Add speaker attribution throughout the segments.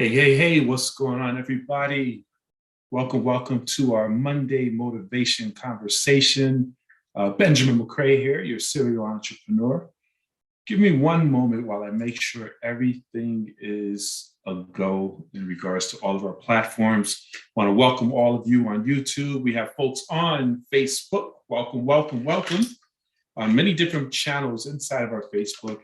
Speaker 1: Hey, what's going on, everybody? Welcome to our Monday motivation conversation. Benjamin McCrae here, your serial entrepreneur. Give me one moment while I make sure everything is a go in regards to all of our platforms. I want to welcome all of you on YouTube. We have folks on Facebook. Welcome. On many different channels inside of our Facebook.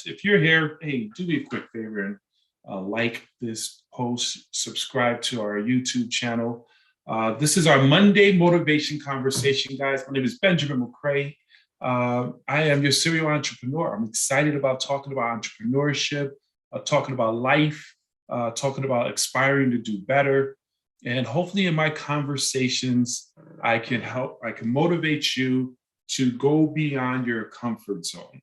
Speaker 1: If you're here, hey, do me a quick favor and like this post, subscribe to our YouTube channel. This is our Monday motivation conversation, guys. My name is Benjamin McCrae. I am your serial entrepreneur. I'm excited about talking about entrepreneurship, talking about life, talking about aspiring to do better. And hopefully in my conversations, I can motivate you to go beyond your comfort zone.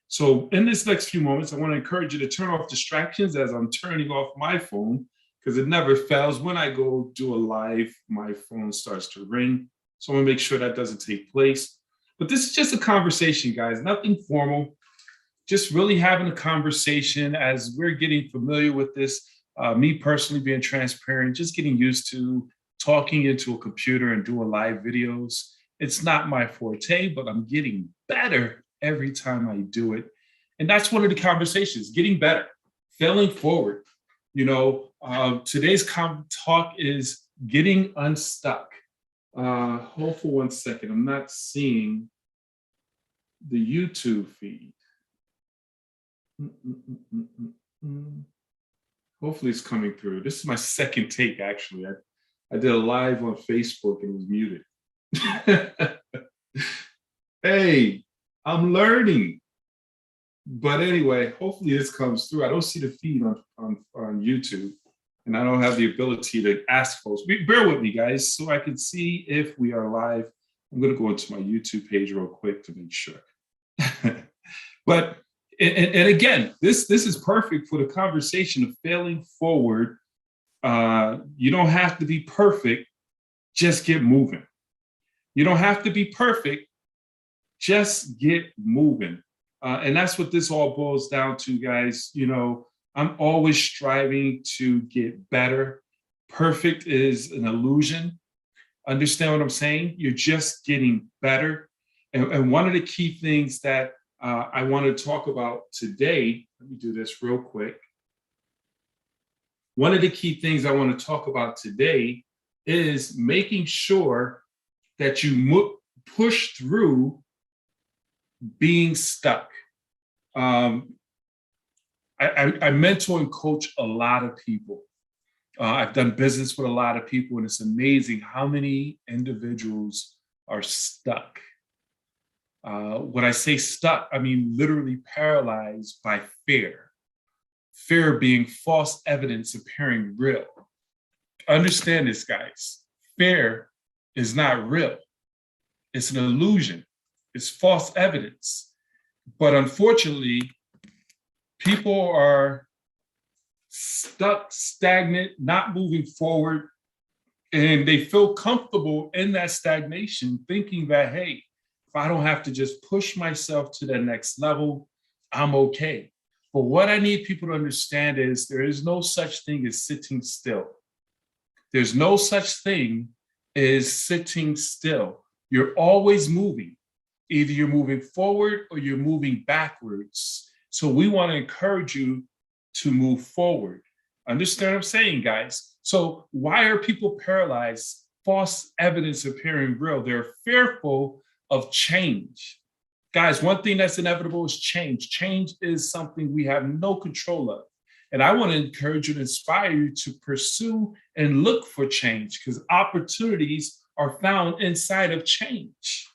Speaker 1: So in this next few moments, I want to encourage you to turn off distractions as I'm turning off my phone, because it never fails. When I go do a live, my phone starts to ring. So I want to make sure that doesn't take place. But this is just a conversation, guys, nothing formal, just really having a conversation as we're getting familiar with this. Me personally being transparent, just getting used to talking into a computer and doing live videos. It's not my forte, but I'm getting better every time I do it. And that's one of the conversations, getting better, failing forward. Today's talk is getting unstuck. Hold for 1 second. I'm not seeing the YouTube feed. Hopefully it's coming through. This is my second take, actually. I did a live on Facebook and it was muted. Hey, I'm learning. But anyway, hopefully this comes through. I don't see the feed on YouTube, and I don't have the ability to ask folks. Bear with me, guys, so I can see if we are live. I'm going to go into my YouTube page real quick to make sure. But and again, this is perfect for the conversation of failing forward. You don't have to be perfect. Just get moving. You don't have to be perfect. Just get moving. And that's what this all boils down to, guys. I'm always striving to get better. Perfect is an illusion. Understand what I'm saying? You're just getting better. And one of the key things that I want to talk about today, let me do this real quick. One of the key things I want to talk about today is making sure that you push through being stuck. I mentor and coach a lot of people. I've done business with a lot of people, and it's amazing how many individuals are stuck. When I say stuck, I mean literally paralyzed by fear. Fear being false evidence appearing real. Understand this, guys. Fear is not real. It's an illusion. It's false evidence. But unfortunately, people are stuck, stagnant, not moving forward, and they feel comfortable in that stagnation, thinking that, hey, if I don't have to just push myself to the next level, I'm okay. But what I need people to understand is there is no such thing as sitting still. There's no such thing as sitting still. You're always moving. Either you're moving forward or you're moving backwards. So we want to encourage you to move forward. Understand what I'm saying, guys? So why are people paralyzed? False evidence appearing real. They're fearful of change. Guys, one thing that's inevitable is change. Change is something we have no control of. And I want to encourage you and inspire you to pursue and look for change, because opportunities are found inside of change.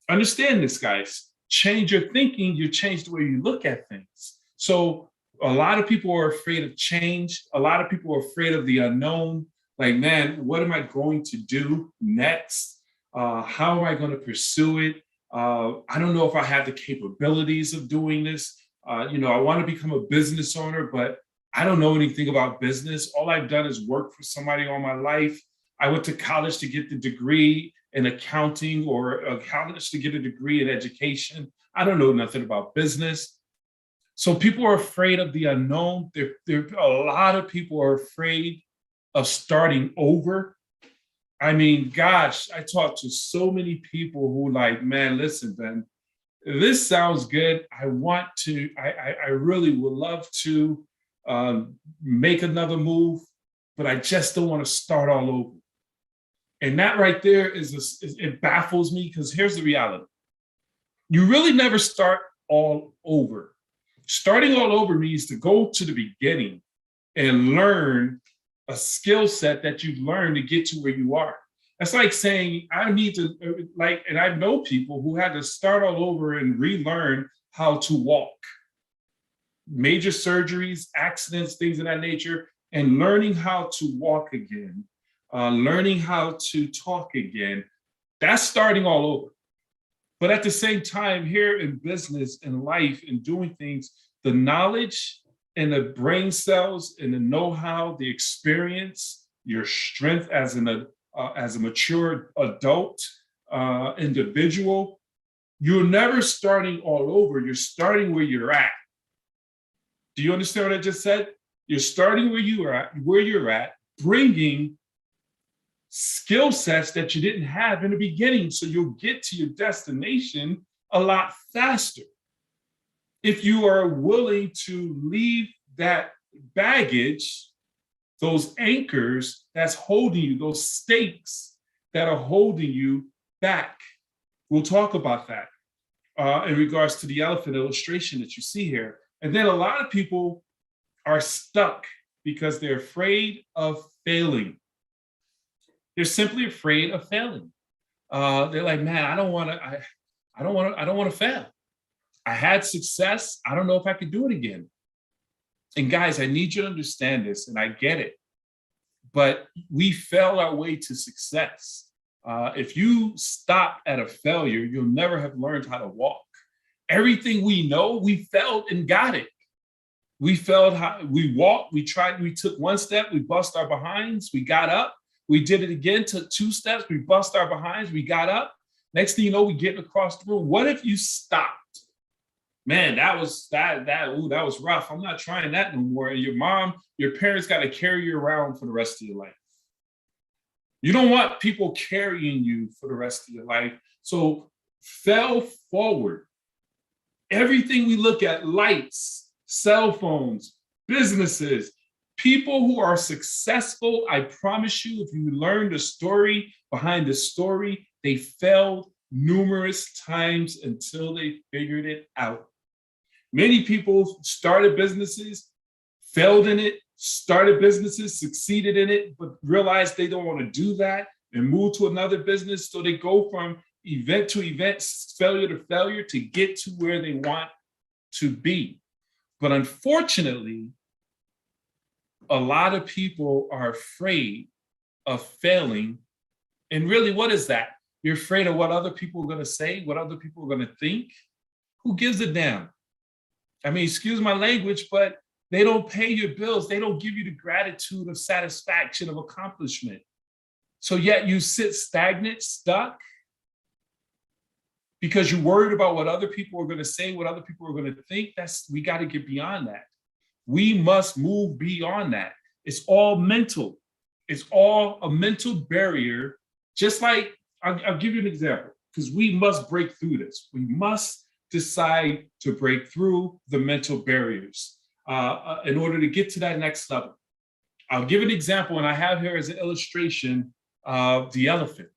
Speaker 1: Understand this, guys. Change your thinking, you change the way you look at things. So a lot of people are afraid of change. A lot of people are afraid of the unknown. Like, man, what am I going to do next? How am I going to pursue it? I don't know if I have the capabilities of doing this. I want to become a business owner, but I don't know anything about business. All I've done is work for somebody all my life. I went to college to get the degree in accounting, or a college to get a degree in education. I don't know nothing about business. So people are afraid of the unknown. A lot of people are afraid of starting over. I mean, gosh, I talk to so many people who like, man, listen, Ben, this sounds good. I really would love to make another move, but I just don't want to start all over. And that right there it baffles me because here's the reality. You really never start all over. Starting all over means to go to the beginning and learn a skill set that you've learned to get to where you are. That's like saying, I need to, like, and I know people who had to start all over and relearn how to walk. Major surgeries, accidents, things of that nature, and learning how to walk again, learning how to talk again. That's starting all over. But at the same time, here in business and life and doing things, the knowledge and the brain cells and the know-how, the experience, your strength as a mature adult individual, you're never starting all over. You're starting where you're at. Do you understand what I just said? You're starting where you're at, bringing skill sets that you didn't have in the beginning, so you'll get to your destination a lot faster. If you are willing to leave that baggage, those anchors that's holding you, those stakes that are holding you back. We'll talk about that in regards to the elephant illustration that you see here. And then a lot of people are stuck because they're afraid of failing. They're simply afraid of failing. They're like, man, I don't want to fail. I had success. I don't know if I could do it again. And guys, I need you to understand this, and I get it. But we fail our way to success. If you stop at a failure, you'll never have learned how to walk. Everything we know, we failed and got it. We failed how we walked, we tried, we took one step, we bust our behinds, we got up. We did it again, took two steps, we bust our behinds, we got up. Next thing you know, we getting across the room. What if you stopped? Man, that was rough. I'm not trying that no more. And your parents got to carry you around for the rest of your life. You don't want people carrying you for the rest of your life. So fail forward. Everything we look at, lights, cell phones, businesses, people who are successful, I promise you, if you learn the story behind the story, they failed numerous times until they figured it out. Many people started businesses, failed in it, started businesses, succeeded in it, but realized they don't want to do that and move to another business. So they go from event to event, failure to failure to get to where they want to be. But unfortunately, a lot of people are afraid of failing. And really, what is that? You're afraid of what other people are going to say, what other people are going to think. Who gives a damn? I mean, excuse my language, but they don't pay your bills. They don't give you the gratitude of satisfaction of accomplishment. So yet you sit stagnant, stuck, because you're worried about what other people are going to say, what other people are going to think. We got to get beyond that. We must move beyond that. It's all mental. It's all a mental barrier. Just like, I'll give you an example, because we must break through this. We must decide to break through the mental barriers in order to get to that next level. I'll give an example, and I have here as an illustration the elephant.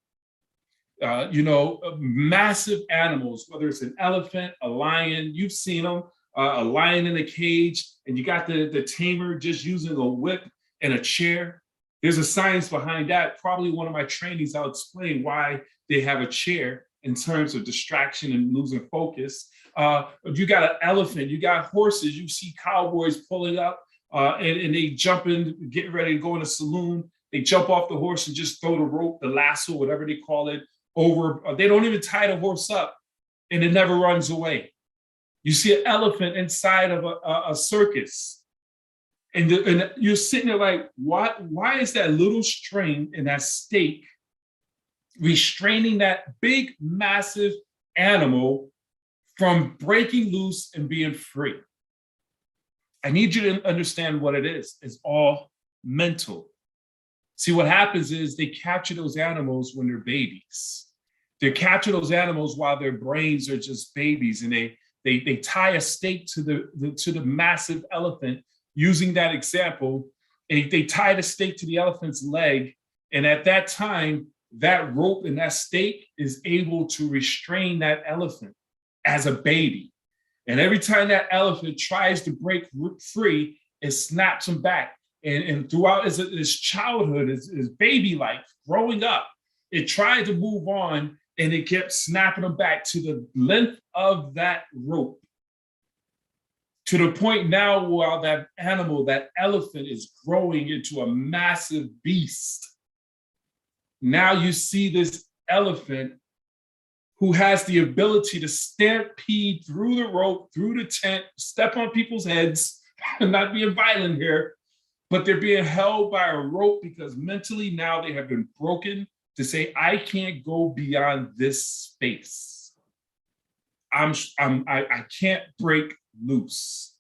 Speaker 1: Massive animals, whether it's an elephant, a lion, you've seen them, a lion in a cage, and you got the tamer just using a whip and a chair. There's a science behind that. Probably one of my trainings, I'll explain why they have a chair in terms of distraction and losing focus. You got an elephant, you got horses, you see cowboys pulling up and they jump in, getting ready to go in a saloon. They jump off the horse and just throw the rope, the lasso, whatever they call it, over. They don't even tie the horse up and it never runs away. You see an elephant inside of a circus. And you're sitting there like, why is that little string and that stake restraining that big, massive animal from breaking loose and being free? I need you to understand what it is. It's all mental. See, what happens is they capture those animals when they're babies. They capture those animals while their brains are just babies, and they tie a stake to the massive elephant. Using that example, they tie the stake to the elephant's leg, and at that time, that rope and that stake is able to restrain that elephant as a baby. And every time that elephant tries to break free, it snaps him back. And throughout his childhood, his baby life, growing up, it tried to move on, and it kept snapping him back to the length of that rope. To the point now while that animal, that elephant, is growing into a massive beast. Now you see this elephant who has the ability to stampede through the rope, through the tent, step on people's heads. I'm not being violent here, but they're being held by a rope because mentally now they have been broken to say, I can't go beyond this space. I can't break loose.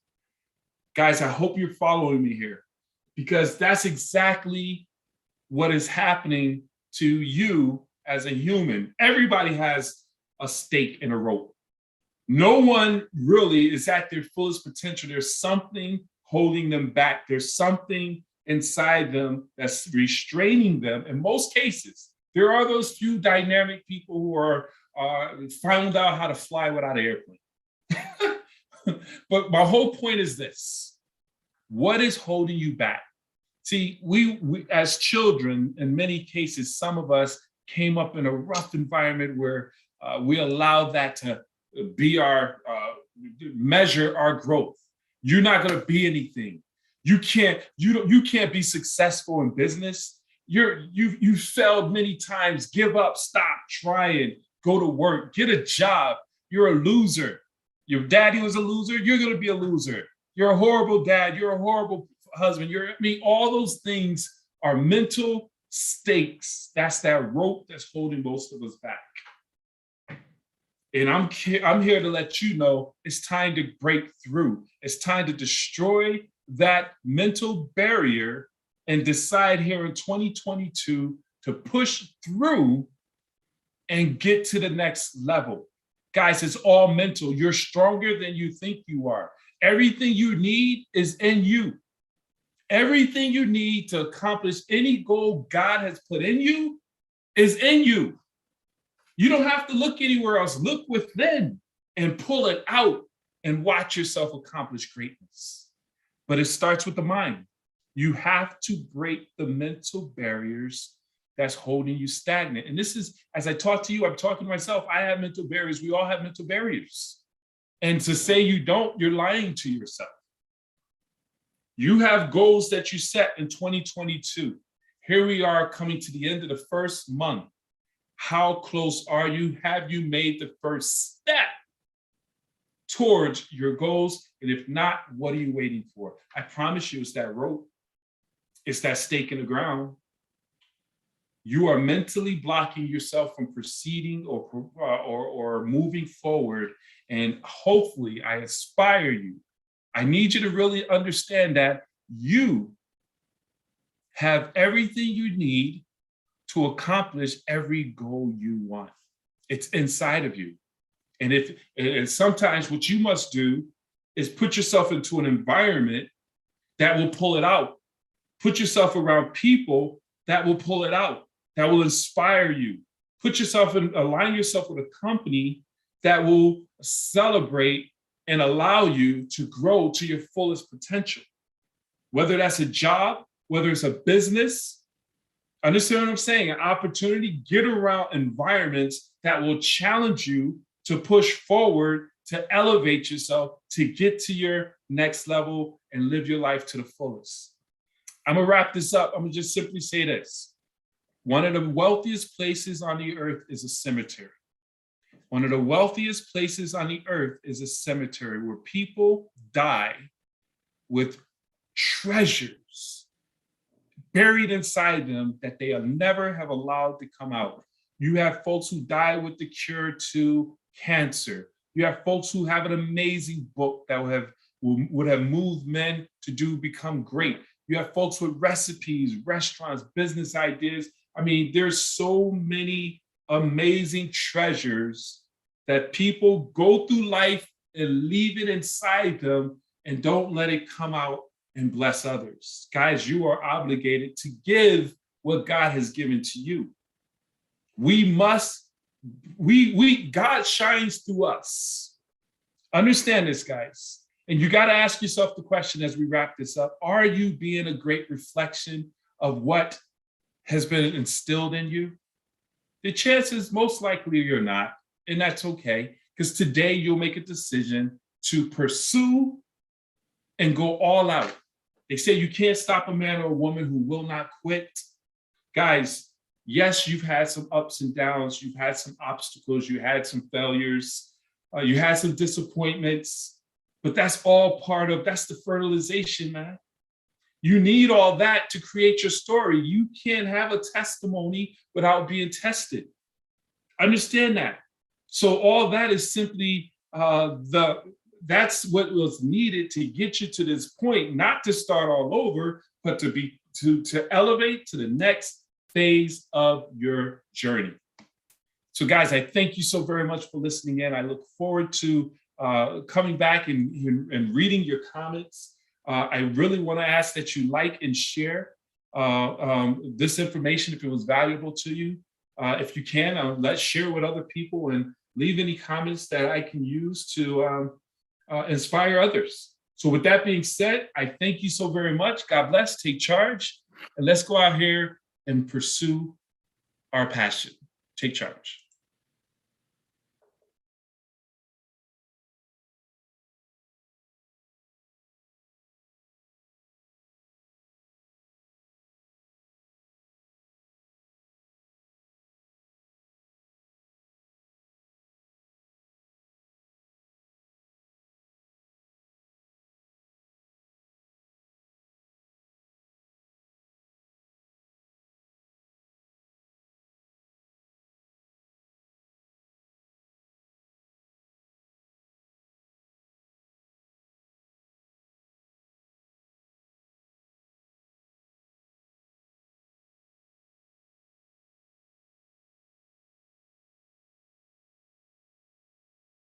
Speaker 1: Guys, I hope you're following me here, because that's exactly what is happening to you as a human. Everybody has a stake in a rope. No one really is at their fullest potential. There's something holding them back. There's something inside them that's restraining them. In most cases, there are those few dynamic people who are found out how to fly without an airplane. But my whole point is this: what is holding you back? See, we as children, in many cases, some of us came up in a rough environment where we allowed that to be our measure our growth. You're not going to be anything. You can't be successful in business. You failed many times. Give up, stop trying, go to work, get a job. You're a loser. Your daddy was a loser. You're going to be a loser. You're a horrible dad. You're a horrible husband. All those things are mental stakes. That's that rope that's holding most of us back. And I'm here to let you know it's time to break through. It's time to destroy that mental barrier and decide here in 2022 to push through and get to the next level. Guys, it's all mental. You're stronger than you think you are. Everything you need is in you. Everything you need to accomplish any goal God has put in you is in you. You don't have to look anywhere else. Look within and pull it out and watch yourself accomplish greatness. But it starts with the mind. You have to break the mental barriers that's holding you stagnant. And this is, as I talk to you, I'm talking to myself. I have mental barriers. We all have mental barriers. And to say you don't, you're lying to yourself. You have goals that you set in 2022. Here we are coming to the end of the first month. How close are you? Have you made the first step towards your goals? And if not, what are you waiting for? I promise you, it's that rope. It's that stake in the ground. You are mentally blocking yourself from proceeding or moving forward. And hopefully, I inspire you. I need you to really understand that you have everything you need to accomplish every goal you want. It's inside of you. And sometimes what you must do is put yourself into an environment that will pull it out. Put yourself around people that will pull it out, that will inspire you. Align yourself with a company that will celebrate and allow you to grow to your fullest potential. Whether that's a job, whether it's a business, understand what I'm saying? An opportunity, get around environments that will challenge you to push forward, to elevate yourself, to get to your next level and live your life to the fullest. I'm gonna wrap this up. I'm gonna just simply say this. One of the wealthiest places on the earth is a cemetery. One of the wealthiest places on the earth is a cemetery where people die with treasures buried inside them that they have never have allowed to come out. You have folks who die with the cure to cancer. You have folks who have an amazing book that would have moved men to do become great. You have folks with recipes, restaurants, business ideas. I mean, there's so many amazing treasures that people go through life and leave it inside them and don't let it come out and bless others. Guys, you are obligated to give what God has given to you. We must, God shines through us. Understand this, guys. And you got to ask yourself the question as we wrap this up: are you being a great reflection of what has been instilled in you? The chances most likely you're not, and that's okay, because today you'll make a decision to pursue and go all out. They say you can't stop a man or a woman who will not quit. Guys, yes, you've had some ups and downs, you've had some obstacles, you had some failures, you had some disappointments, but that's all that's the fertilization, man. You need all that to create your story. You can't have a testimony without being tested. Understand that. So all that is simply that's what was needed to get you to this point, not to start all over, but to elevate to the next phase of your journey. So guys, I thank you so very much for listening in. I look forward to coming back and reading your comments. I really want to ask that you like and share this information if it was valuable to you. If you can, let's share with other people and leave any comments that I can use to inspire others. So with that being said, I thank you so very much. God bless, take charge, and let's go out here and pursue our passion. Take charge.